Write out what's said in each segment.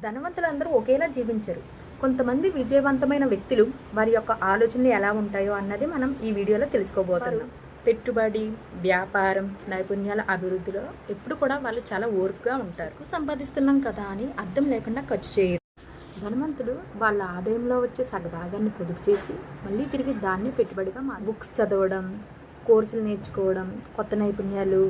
ధనవంతులందరూ ఒకేలా జీవించరు. కొంతమంది విజయవంతమైన వ్యక్తులు వారి యొక్క ఆలోచనలు ఎలా ఉంటాయో అన్నది మనం ఈ వీడియోలో తెలుసుకోబోతున్నాం. పెట్టుబడి, వ్యాపారం, నైపుణ్యాల అభివృద్ధిలో ఎప్పుడు కూడా వాళ్ళు చాలా ఓర్పుగా ఉంటారు. సంపాదిస్తున్నాం కదా అని అర్థం లేకుండా ఖర్చు చేయరు. ధనవంతులు వాళ్ళ ఆదాయంలో వచ్చే సగభాగాన్ని పొదుపు చేసి మళ్ళీ తిరిగి దాన్ని పెట్టుబడిగా బుక్స్ చదవడం, కోర్సులు నేర్చుకోవడం, కొత్త నైపుణ్యాలు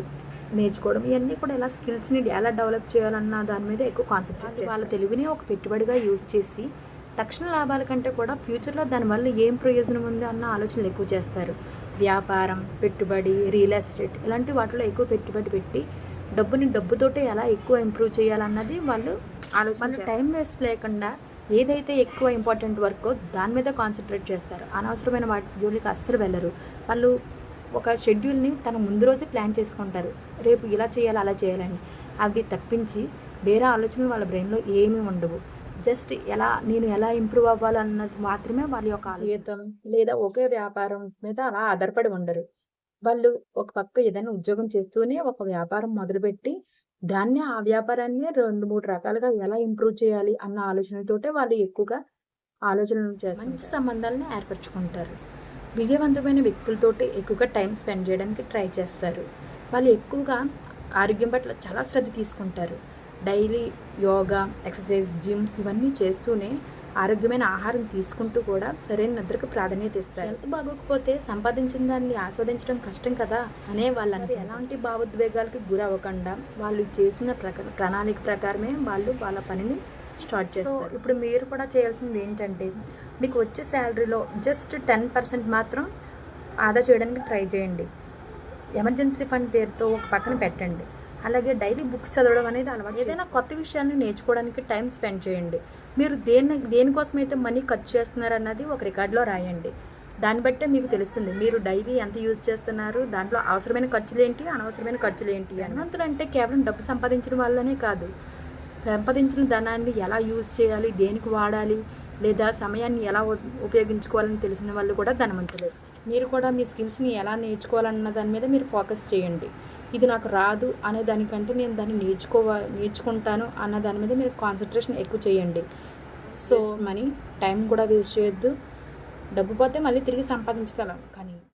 నేర్చుకోవడం, ఇవన్నీ కూడా ఎలా స్కిల్స్ని ఎలా డెవలప్ చేయాలన్న దాని మీద ఎక్కువ కాన్సన్ట్రేట్ చేస్తారు. వాళ్ళ తెలివిని ఒక పెట్టుబడిగా యూజ్ చేసి తక్షణ లాభాల కంటే కూడా ఫ్యూచర్లో దానివల్ల ఏం ప్రయోజనం ఉంది అన్న ఆలోచనలు ఎక్కువ చేస్తారు. వ్యాపారం, పెట్టుబడి, రియల్ ఎస్టేట్ ఇలాంటి వాటిలో ఎక్కువ పెట్టుబడి పెట్టి డబ్బుతోటే ఎలా ఎక్కువ ఇంప్రూవ్ చేయాలన్నది వాళ్ళు ఆలోచన. టైం వేస్ట్ లేకుండా ఏదైతే ఎక్కువ ఇంపార్టెంట్ వర్కో దాని మీద కాన్సన్ట్రేట్ చేస్తారు. అనవసరమైన వాటి జోలికి అస్సలు వెళ్ళరు. వాళ్ళు ఒక షెడ్యూల్ని తన ముందు రోజే ప్లాన్ చేసుకుంటారు. రేపు ఇలా చేయాలి, అలా చేయాలని. అవి తప్పించి వేరే ఆలోచనలు వాళ్ళ బ్రెయిన్లో ఏమీ ఉండవు. జస్ట్ నేను ఎలా ఇంప్రూవ్ అవ్వాలన్నది మాత్రమే వాళ్ళ యొక్క జీవితం లేదా ఒకే వ్యాపారం మీద అలా ఆధారపడి ఉండరు. వాళ్ళు ఒక పక్క ఏదైనా ఉద్యోగం చేస్తూనే ఒక వ్యాపారం మొదలుపెట్టి దాన్ని ఆ వ్యాపారాన్ని 2-3 రకాలుగా ఎలా ఇంప్రూవ్ చేయాలి అన్న ఆలోచనలతోటే వాళ్ళు ఎక్కువగా ఆలోచనలు చేస్తారు. మంచి సంబంధాలను ఏర్పరచుకుంటారు. విజయవంతమైన వ్యక్తులతోటి ఎక్కువగా టైం స్పెండ్ చేయడానికి ట్రై చేస్తారు. వాళ్ళు ఎక్కువగా ఆరోగ్యం పట్ల చాలా శ్రద్ధ తీసుకుంటారు. డైలీ యోగా, ఎక్సర్సైజ్, జిమ్ ఇవన్నీ చేస్తూనే ఆరోగ్యమైన ఆహారం తీసుకుంటూ కూడా సరైన నిద్రకు ప్రాధాన్యత ఇస్తారు. హెల్త్ బాగోకపోతే సంపాదించిన దాన్ని ఆస్వాదించడం కష్టం కదా అనే వాళ్ళంటే ఎలాంటి భావోద్వేగాలకి గురవ్వకుండా వాళ్ళు చేసిన ప్రణాళిక ప్రకారమే వాళ్ళు వాళ్ళ పనిని స్టార్ట్ చేస్తారు. ఇప్పుడు మీరు కూడా చేయాల్సింది ఏంటంటే మీకు వచ్చే శాలరీలో జస్ట్ 10% మాత్రం ఆదా చేయడానికి ట్రై చేయండి. ఎమర్జెన్సీ ఫండ్ పేరుతో ఒక పక్కన పెట్టండి. అలాగే డైలీ బుక్స్ చదవడం అనేది అలవాటు. ఏదైనా కొత్త విషయాన్ని నేర్చుకోవడానికి టైం స్పెండ్ చేయండి. మీరు దేనికోసం అయితే మనీ ఖర్చు చేస్తున్నారన్నది ఒక రికార్డులో రాయండి. దాన్ని బట్టే మీకు తెలుస్తుంది మీరు డైలీ ఎంత యూజ్ చేస్తున్నారు, దాంట్లో అవసరమైన ఖర్చులు ఏంటి, అనవసరమైన ఖర్చులు ఏంటి. ధనవంతులు అంటే కేవలం డబ్బు సంపాదించడం వల్లనే కాదు, సంపాదించిన ధనాన్ని ఎలా యూజ్ చేయాలి, దేనికి వాడాలి, లేదా సమయాన్ని ఎలా ఉపయోగించుకోవాలని తెలిసిన వాళ్ళు కూడా ధనవంతులే. మీరు కూడా మీ స్కిల్స్ని ఎలా నేర్చుకోవాలన్న దాని మీద మీరు ఫోకస్ చేయండి. ఇది నాకు రాదు అనే దానికంటే నేను దాన్ని నేర్చుకుంటాను అన్న దాని మీద మీరు కాన్సన్ట్రేషన్ ఎక్కువ చేయండి. సో మనీ, టైం కూడా వేస్ట్ చేయొద్దు. డబ్బు పోతే మళ్ళీ తిరిగి సంపాదించగలం, కానీ